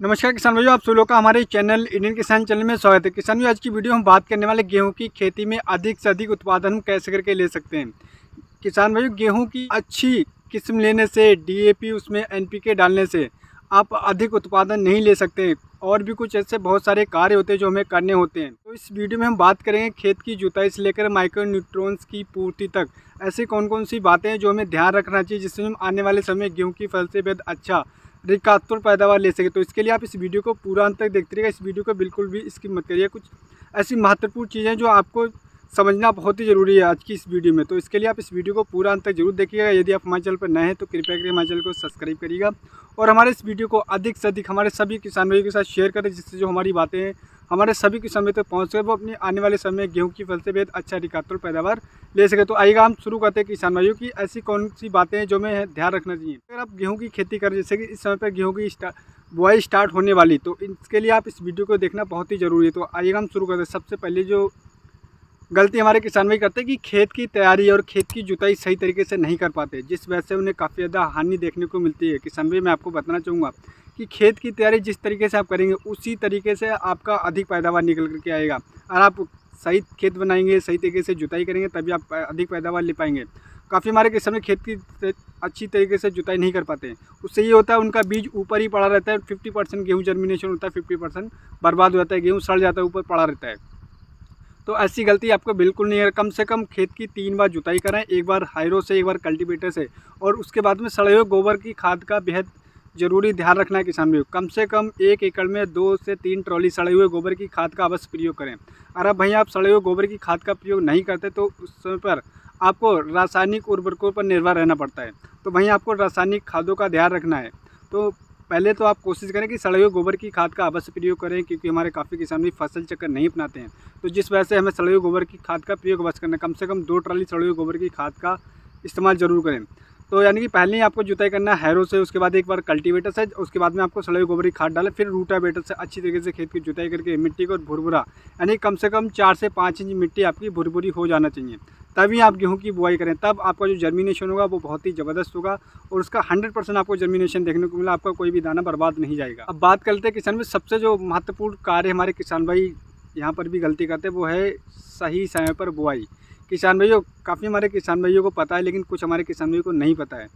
नमस्कार किसान भाइयों, आप सभी लोग का हमारे चैनल इंडियन किसान चैनल में स्वागत है। किसान भाइयों, आज की वीडियो हम बात करने वाले गेहूं की खेती में अधिक से अधिक उत्पादन हम कैसे करके ले सकते हैं। किसान भाइयों, गेहूं की अच्छी किस्म लेने से, डीएपी उसमें एनपीके डालने से आप अधिक उत्पादन नहीं ले सकते। और भी कुछ ऐसे बहुत सारे कार्य होते हैं जो हमें करने होते हैं। तो इस वीडियो में हम बात करेंगे खेत की जुताई से लेकर माइक्रो न्यूट्रॉन्स की पूर्ति तक ऐसी कौन कौन सी बातें हैं जो हमें ध्यान रखना चाहिए, जिससे हम आने वाले समय गेहूँ की फसल से बेहद अच्छा रिकात्मक पैदावार ले सके। तो इसके लिए आप इस वीडियो को पूरा अंत तक देखते रहिएगा। इस वीडियो को बिल्कुल भी स्किप मत करिए। कुछ ऐसी महत्वपूर्ण चीज़ें जो आपको समझना बहुत ही ज़रूरी है आज की इस वीडियो में। तो इसके लिए आप इस वीडियो को पूरा अंत तक जरूर देखिएगा। यदि आप हमारे चैनल पर नए हैं तो कृपया करके हमारे चैनल को सब्सक्राइब करिएगा और हमारे इस वीडियो को अधिक से अधिक हमारे सभी किसान भाइयों के साथ शेयर करें, जिससे जो हमारी बातें हैं हमारे सभी किसान भाइयों तक पहुँच सके, वो अपनी आने वाले समय में गेहूँ की फसल से बेहद अच्छा रिकात्मक पैदावार ले सके। तो आइएगा हम शुरू करते हैं किसान भाइयों की ऐसी कौन सी बातें हैं जो हमें ध्यान रखना चाहिए। अगर आप गेहूँ की खेती करें, जैसे कि इस समय पर गेहूँ की बुआई स्टार्ट होने वाली, तो इसके लिए आप इस वीडियो को देखना बहुत ही ज़रूरी है। तो आइएगा हम शुरू करते हैं। सबसे पहले जो गलती हमारे किसान भाई करते हैं कि खेत की तैयारी और खेत की जुताई सही तरीके से नहीं कर पाते, जिस वजह से उन्हें काफ़ी ज़्यादा हानि देखने को मिलती है। किसान भाई, मैं आपको बताना चाहूँगा कि खेत की तैयारी जिस तरीके से आप करेंगे उसी तरीके से आपका अधिक पैदावार निकल करके आएगा। और आप सही खेत बनाएंगे, सही तरीके से जुताई करेंगे, तभी आप अधिक पैदावार ले पाएंगे। काफ़ी हमारे किसान भाई खेत की अच्छी तरीके से जुताई नहीं कर पाते हैं। उससे ये होता है उनका बीज ऊपर ही पड़ा रहता है। 50% गेहूँ जर्मिनेशन होता है, 50% बर्बाद हो जाता है, गेहूँ सड़ जाता है, ऊपर पड़ा रहता है। तो ऐसी गलती आपको बिल्कुल नहीं है। कम से कम खेत की 3 बार जुताई कराएं, एक बार हायरो से, एक बार कल्टीवेटर से, और उसके बाद में सड़े हुए गोबर की खाद का बेहद जरूरी ध्यान रखना है किसान भाइयों। कम से कम 1 एकड़ में 2 से 3 ट्रॉली सड़े हुए गोबर की खाद का अवश्य प्रयोग करें। और अब भैया आप सड़े हुए गोबर की खाद का प्रयोग नहीं करते तो उस समय पर आपको रासायनिक उर्वरकों पर निर्भर रहना पड़ता है। तो वहीं आपको रासायनिक खादों का ध्यान रखना है। तो पहले तो आप कोशिश करें कि सड़े हुए गोबर की खाद का अवश्य प्रयोग करें, क्योंकि हमारे काफ़ी किसान भी फसल चक्कर नहीं अपनाते हैं। तो जिस वजह से हमें सड़े हुए गोबर की खाद का प्रयोग अवश्य करना है। कम से कम 2 ट्राली सड़े हुए गोबर की खाद का इस्तेमाल जरूर करें। तो यानी कि पहले ही आपको जुताई करना है हैरो से, उसके बाद एक बार कल्टीवेटर से, उसके बाद में आपको सड़े हुए गोबर की खाद डालें, फिर रूटावेटर से अच्छी तरीके से खेत की जुताई करके मिट्टी को भुरभुरा, यानी कम से कम 4 से 5 इंच मिट्टी आपकी भुरभुरी हो जाना चाहिए। तभी आप गेहूं की बुआई करें, तब आपका जो जर्मिनेशन होगा वो बहुत ही ज़बरदस्त होगा और उसका 100% आपको जर्मिनेशन देखने को मिला। आपका कोई भी दाना बर्बाद नहीं जाएगा। अब बात करते हैं किसान में सबसे जो महत्वपूर्ण कार्य हमारे किसान भाई यहाँ पर भी गलती करते हैं, वो है सही समय पर बुआई। किसान भाइयों, काफ़ी हमारे किसान भाइयों को पता है, लेकिन कुछ हमारे किसान भाइयों को नहीं पता है।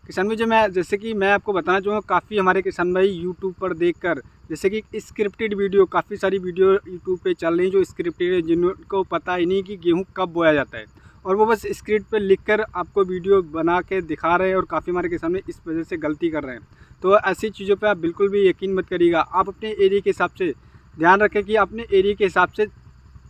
किसान भाई, जो मैं जैसे कि मैं आपको बताना चाहूँगा, काफ़ी हमारे किसान भाई यूट्यूब पर देखकर, जैसे कि स्क्रिप्टेड वीडियो, काफ़ी सारी वीडियो यूट्यूब पे चल रही हैं जो स्क्रिप्टेड है, जिनको पता ही नहीं कि गेहूँ कब बोया जाता है, और वो बस स्क्रिप्ट पे लिखकर आपको वीडियो बना के दिखा रहे हैं। और काफ़ी हमारे किसान भाई इस वजह से गलती कर रहे हैं। तो ऐसी चीज़ों पे आप बिल्कुल भी यकीन मत करिएगा। आप अपने एरिया के हिसाब से ध्यान रखें कि अपने एरिया के हिसाब से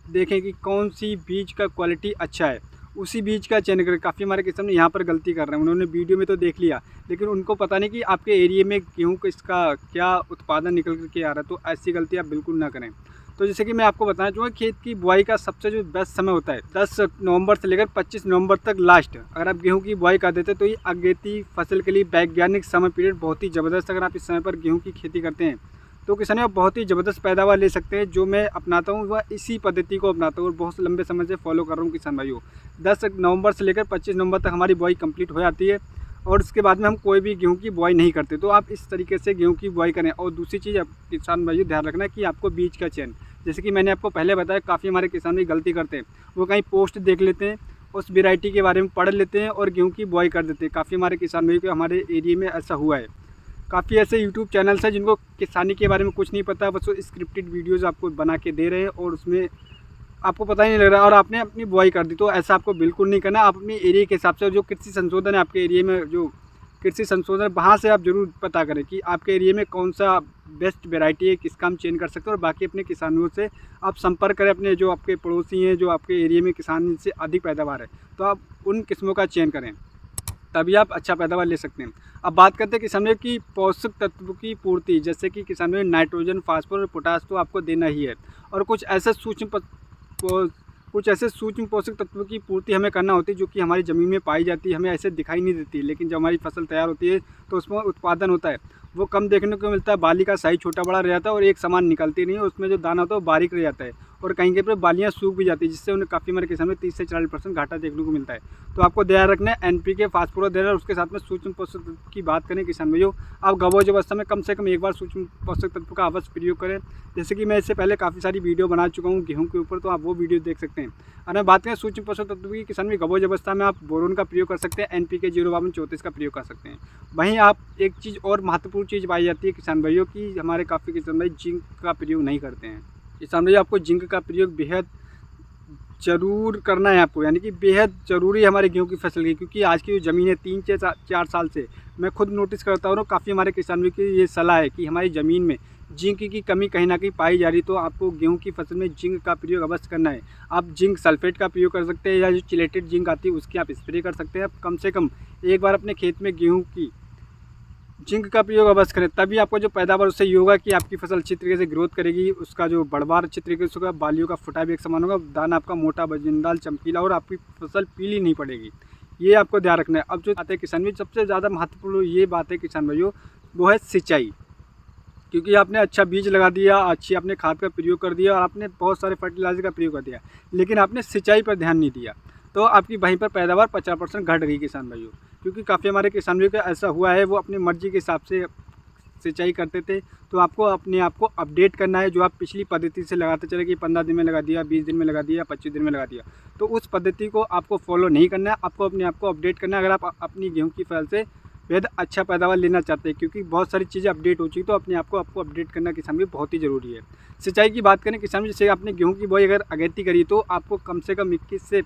देखें कि कौन सी बीज का क्वालिटी अच्छा है, उसी बीज का चयन करें। काफ़ी हमारे किसान यहाँ पर गलती कर रहे हैं। उन्होंने वीडियो में तो देख लिया, लेकिन उनको पता नहीं कि आपके एरिया में गेहूँ को इसका क्या उत्पादन निकल करके आ रहा है। तो ऐसी गलती आप बिल्कुल ना करें। तो जैसे कि मैं आपको बताना चाहूँगा, खेत की बुआई का सबसे जो बेस्ट समय होता है 10 नवंबर से लेकर 25 नवंबर तक लास्ट। अगर आप गेहूँ की बुआई कर देते हैं तो ये अगेती फसल के लिए वैज्ञानिक समय पीरियड बहुत ही ज़बरदस्त। अगर आप इस समय पर गेहूँ की खेती करते हैं तो किसान आप बहुत ही ज़बरदस्त पैदावार ले सकते हैं। जो मैं अपनाता हूँ वह इसी पद्धति को अपनाता हूँ और बहुत लंबे समय से फॉलो कर रहा हूँ किसान भाइयों। 10 नवंबर से लेकर 25 नवंबर तक हमारी बुआई कंप्लीट हो जाती है और उसके बाद में हम कोई भी गेहूं की बुआई नहीं करते। तो आप इस तरीके से गेहूं की बुआई करें। और दूसरी चीज़ आप किसान भाइयों ध्यान रखना है कि आपको बीज का चयन, जैसे कि मैंने आपको पहले बताया, काफ़ी हमारे किसान भाई गलती करते हैं। वो कहीं पोस्ट देख लेते हैं, उस वेराइटी के बारे में पढ़ लेते हैं और गेहूँ की बुआई कर देते हैं। काफ़ी हमारे किसान भाइयों को हमारे एरिया में ऐसा हुआ है। काफ़ी ऐसे यूट्यूब चैनल्स हैं जिनको किसानी के बारे में कुछ नहीं पता, बस वो स्क्रिप्टेड वीडियोज़ आपको बना के दे रहे हैं और उसमें आपको पता ही नहीं लग रहा और आपने अपनी बुआई कर दी। तो ऐसा आपको बिल्कुल नहीं करना। आप अपने एरिया के हिसाब से जो कृषि संशोधन है आपके एरिया में, जो कृषि संशोधन है, वहाँ से आप ज़रूर पता करें कि आपके एरिया में कौन सा बेस्ट वेराइटी है, किसका हम चेंज कर सकते हैं। और बाकी अपने किसानों से आप संपर्क करें, अपने जो आपके पड़ोसी हैं, जो आपके एरिया में किसान से अधिक पैदावार है, तो आप उन किस्मों का चयन करें, तभी आप अच्छा पैदावार ले सकते हैं। अब बात करते हैं किसान की पोषक तत्व की पूर्ति, जैसे कि किसान में नाइट्रोजन, फास्फोरस और पोटास तो आपको देना ही है, और कुछ ऐसे सूक्ष्म पोषक तत्वों की पूर्ति हमें करना होती है जो कि हमारी ज़मीन में पाई जाती है, हमें ऐसे दिखाई नहीं देती, लेकिन जब हमारी फसल तैयार होती है तो उसमें उत्पादन होता है वो कम देखने को मिलता है। बाली का साइज छोटा बड़ा रह जाता है और एक समान निकलती नहीं है, उसमें जो दाना होता है वो बारीक रह जाता है और कहीं कहीं पर बालियाँ सूख भी जाती है, जिससे उन्हें काफ़ी हमारे किसान में 30 से 40% घाटा देखने को मिलता है। तो आपको ध्यान रखना है NPK फास्फोरस देना, उसके साथ में सूक्ष्म पोषक तत्व की बात करें किसान भाइयों, आप गवोज अवस्था में कम से कम एक बार सूक्ष्म पोषक तत्व का अवश्य प्रयोग करें। जैसे कि मैं इससे पहले काफ़ी सारी वीडियो बना चुका हूँ गेहूँ के ऊपर, तो आप वो वीडियो देख सकते हैं। अगर बात करें सूक्ष्म पोषक तत्व की किसान भाई, गवोज अवस्था में आप बोरोन का प्रयोग कर सकते हैं, NPK 05234 का प्रयोग कर सकते हैं। वहीं आप एक चीज़ और महत्वपूर्ण चीज़ पाई जाती है किसान भाइयों की, हमारे काफ़ी किसान भाई जिंक का प्रयोग नहीं करते हैं। किसान भाई आपको जिंक का प्रयोग बेहद ज़रूर करना है आपको, यानी कि बेहद ज़रूरी है हमारे गेहूं की फसल की, क्योंकि आज की जो ज़मीन है 3 से 4 साल से मैं खुद नोटिस करता हूँ, काफ़ी हमारे किसानों की ये सलाह है कि हमारी ज़मीन में जिंक की कमी कहीं ना कहीं पाई जा रही, तो आपको गेहूं की फसल में जिंक का प्रयोग अवश्य करना है। आप जिंक सल्फेट का प्रयोग कर सकते हैं, या जो चिलेटेड जिंक आती है उसकी आप स्प्रे कर सकते हैं। आप कम से कम एक बार अपने खेत में गेहूँ की जिंक का प्रयोग अवश्य करें, तभी आपको जो पैदावार उससे ये होगा कि आपकी फसल अच्छी तरीके से ग्रोथ करेगी, उसका जो बढ़वार अच्छी तरीके से होगा, बालियों का फुटा भी एक समान होगा, दाना आपका मोटा वजनदार चमकीला, और आपकी फसल पीली नहीं पड़ेगी। ये आपको ध्यान रखना है। अब जो बात है किसान भाई, सबसे ज़्यादा महत्वपूर्ण ये बात है किसान भाइयों, वो है सिंचाई। क्योंकि आपने अच्छा बीज लगा दिया, अच्छी आपने खाद का प्रयोग कर दिया, और आपने बहुत सारे फर्टिलाइजर का प्रयोग कर दिया, लेकिन आपने सिंचाई पर ध्यान नहीं दिया, तो आपकी वहीं पर पैदावार 50% घट गई किसान भाइयों। क्योंकि काफ़ी हमारे किसान भाइयों का ऐसा हुआ है, वो अपनी मर्जी के हिसाब से सिंचाई करते थे। तो आपको अपने आप को अपडेट करना है, जो आप पिछली पद्धति से लगाते चले कि 15 दिन में लगा दिया, 20 दिन में लगा दिया, 25 दिन में लगा दिया, तो उस पद्धति को आपको फॉलो नहीं करना है। आपको अपने आप को अपडेट करना है, अगर आप अपनी गेहूँ की फसल से बेहद अच्छा पैदावार लेना चाहते हैं, क्योंकि बहुत सारी चीज़ें अपडेट हो चुकी, तो अपने आप को अपडेट करना किसान भी बहुत ही ज़रूरी है। सिंचाई की बात करें किसान, जैसे आपने गेहूँ की बुआई अगर अगेती करी, तो आपको कम से कम 21 से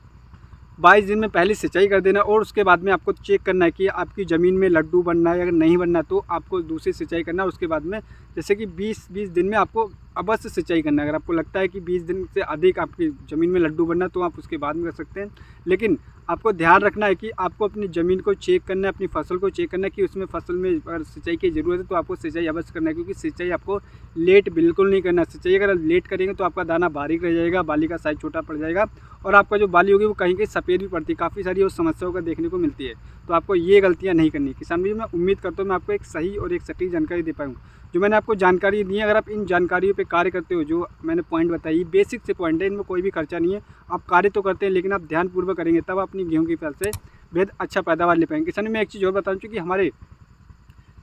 22 दिन में पहले सिंचाई कर देना, और उसके बाद में आपको चेक करना है कि आपकी ज़मीन में लड्डू बनना है, अगर नहीं बनना तो आपको दूसरी सिंचाई करना है। उसके बाद में जैसे कि 20 दिन में आपको अवश्य सिंचाई करना है। अगर आपको लगता है कि 20 दिन से अधिक आपकी ज़मीन में लड्डू बनना, तो आप उसके बाद में कर सकते हैं। लेकिन आपको ध्यान रखना है कि आपको अपनी ज़मीन को चेक करना है, अपनी फसल को चेक करना है कि उसमें फसल में अगर सिंचाई की ज़रूरत है तो आपको सिंचाई अवश्य करना है, क्योंकि सिंचाई आपको लेट बिल्कुल नहीं करना। सिंचाई अगर लेट करेंगे तो आपका दाना बारीक रह जाएगा, बाली का साइज़ छोटा पड़ जाएगा, और आपका जो बाली होगी वो कहीं कहीं सफ़ेद भी पड़ती है, काफ़ी सारी उस समस्याओं का देखने को मिलती है। तो आपको ये गलतियाँ नहीं करनी। किसान भाई मैं उम्मीद करता हूँ मैं आपको एक सही और एक सटीक जानकारी दे पाऊँ। जो मैंने आपको जानकारी दी है, अगर आप इन जानकारियों पे कार्य करते हो, जो मैंने पॉइंट बताई बेसिक से पॉइंट है, इनमें कोई भी खर्चा नहीं है, आप कार्य तो करते हैं, लेकिन आप ध्यानपूर्वक करेंगे तब अपनी गेहूं की फसल से बेहद अच्छा पैदावार ले पाएंगे। किसान मैं एक चीज़ और बताऊँ कि हमारे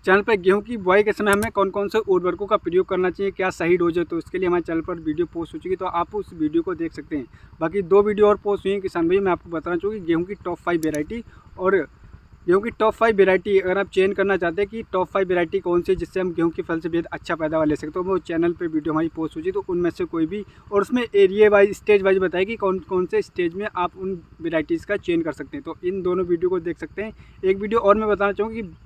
चैनल पर गेहूं की बुआई के समय हमें कौन कौन से उर्वरकों का प्रयोग करना चाहिए, क्या सही डोज है, तो इसके लिए हमारे चैनल पर वीडियो पोस्ट हो चुकी है, तो आप उस वीडियो को देख सकते हैं। बाकी 2 वीडियो और पोस्ट हुई हैं किसान भाई, मैं आपको बताना चाहूँगी गेहूँ की टॉप 5 वेराइटी, और गेहूँ की टॉप 5 वेराइटी अगर आप चयन करना चाहते हैं कि टॉप 5 वेराइटी कौन सी जिससे हम गेहूँ की फसल से बेहद अच्छा पैदावार ले सकते हैं, तो वो चैनल पे वीडियो हमारी पोस्ट हो जाए, तो उनमें से कोई भी, और उसमें एरिया वाइज स्टेज वाइज बताएगी कि कौन कौन से स्टेज में आप उन वेराइटीज़ का चयन कर सकते हैं। तो इन दोनों वीडियो को देख सकते हैं। एक वीडियो और मैं बताना चाहूँगी कि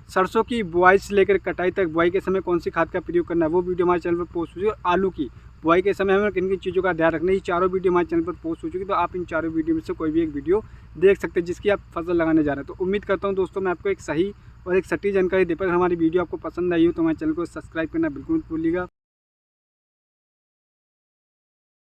सरसों की बुआई से लेकर कटाई तक बुआई के समय कौन सी खाद का प्रयोग करना है, वो वीडियो हमारे चैनल पर पोस्ट हो चुकी है। और आलू की बुआई के समय हमें किन किन चीज़ों का ध्यान रखना है, ये चारों वीडियो हमारे चैनल पर पोस्ट हो चुकी है, तो आप इन चारों वीडियो में से कोई भी एक वीडियो देख सकते हैं जिसकी आप फसल लगाने जा रहे हैं। तो उम्मीद करता हूँ दोस्तों मैं आपको एक सही और एक सटीक जानकारी दे पाऊँ। हमारी वीडियो आपको पसंद आई हो तो हमारे चैनल को सब्सक्राइब करना बिल्कुल मत भूलिएगा।